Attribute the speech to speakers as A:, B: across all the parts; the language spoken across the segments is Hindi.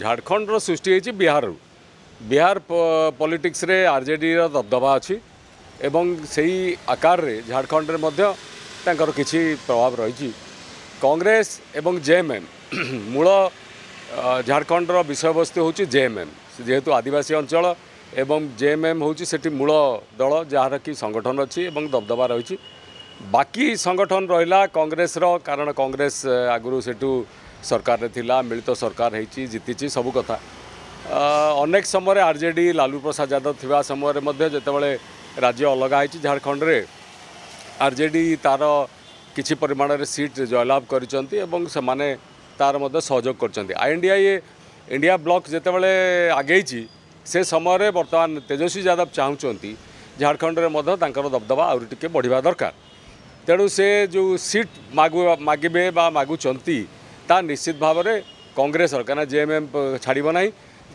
A: झारखंड सृष्टि होती बिहार बिहार पॉलिटिक्स रे आरजेडी दबदबा अच्छी एवं से ही आकार रे झारखंड रे मध्य तांकर किछि प्रभाव रही कांग्रेस एवं जेएमएम मूल झारखंड विषय वस्तु हूँ जेएमएम जेहेतु आदिवासी अंचल एवं जेएमएम हूँ से मूल दल जार कि संगठन अच्छी दबदबा रही बाकी संगठन रहा कांग्रेस कारण कांग्रेस आगु से सरकार रे थिला मिलित सरकार होती जीति सब कथा अनेक समय आरजेडी लालू प्रसाद यादव थिबा समय मध्ये जेतेबेले राज्य अलग होती झारखंड रे आरजेडी तार किछि परिमाण रे सीट जयलाभ करिसंती एवं से माने तार मध्ये सहयोग करचंती आईएनडीए इंडिया ब्लॉक जेतेबेले आगेची से समय वर्तमान तेजस्वी यादव चाहूँगी झारखंड रे मध्ये तांकर दबदबा आउरी टिके बढ़िबा दरकार तेणु से जो सीट मागिबे बा मागुचंती ता निश्चित भाव में कांग्रेस कहना जेएमएम छाड़ब ना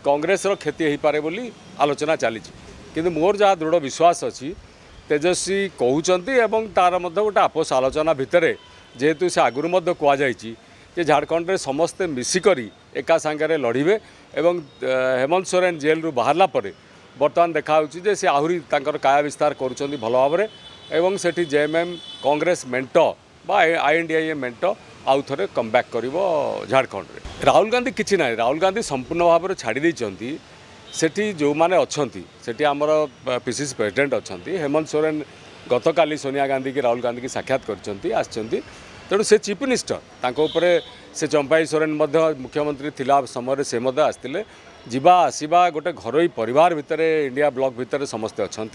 A: कांग्रेस क्षति हो पारे बोली आलोचना चली किंतु मोर जहाँ दृढ़ विश्वास अच्छी तेजस्वी कहते एवं तार गोटे आपोष आलोचना भितर जेहेतु से आगुरी कहुई झारखंड में समस्ते मिसिकरी एका सांगे लड़े एवं हेमंत सोरेन जेल रू बाहरला परे बर्तमान देखा से आहरी काया विस्तार करुँच भल भाव एवं सेठी जेएमएम कांग्रेस मेंट बा आईएनडीए मेंट आउ थे कमबैक कर झारखंड रे राहुल गांधी किसी ना राहुल गांधी संपूर्ण भाव में छाड़ी सेठी जो माने अच्छी सेठी आमर पीसीसी प्रेसिडेंट अच्छा हेमंत सोरेन गतकाली सोनिया गांधी की राहुल गांधी की साक्षात कर तेणु से चीफ मिनिस्टर तांको उपरे से चंपाई सोरेन मुख्यमंत्री थिला समय से आसते जीवा आसवा गोटे घरोई परिवार भितर इंडिया ब्लॉक भितर समस्ते अच्छा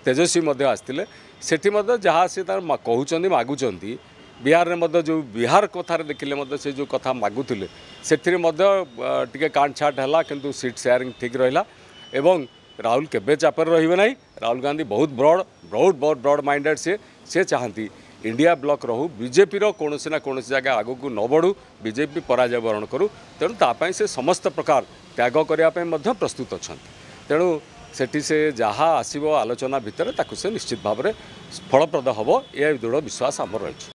A: तेजस्वी आसते सेठी जहाँ से कहते मागुंट बिहार में जो बिहार कथार देखिले से जो कथा मागुले से काट छाट है किंतु सीट शेयरिंग ठीक रहा एवं राहुल केबे चापर रही ना राहुल गांधी बहुत ब्रॉड माइंडेड से चाहती इंडिया ब्लॉक रहू बीजेपी कौन ना कौन जगह आग को न बढ़ू बीजेपी पराजय वरण करूँ तेणु तापाई से समस्त प्रकार त्याग करने प्रस्तुत अच्छा तेणु सेठी से जहाँ आसो आलोचना भितर ताकू से निश्चित भाव में फलप्रद हम यह दृढ़ विश्वास आम रही।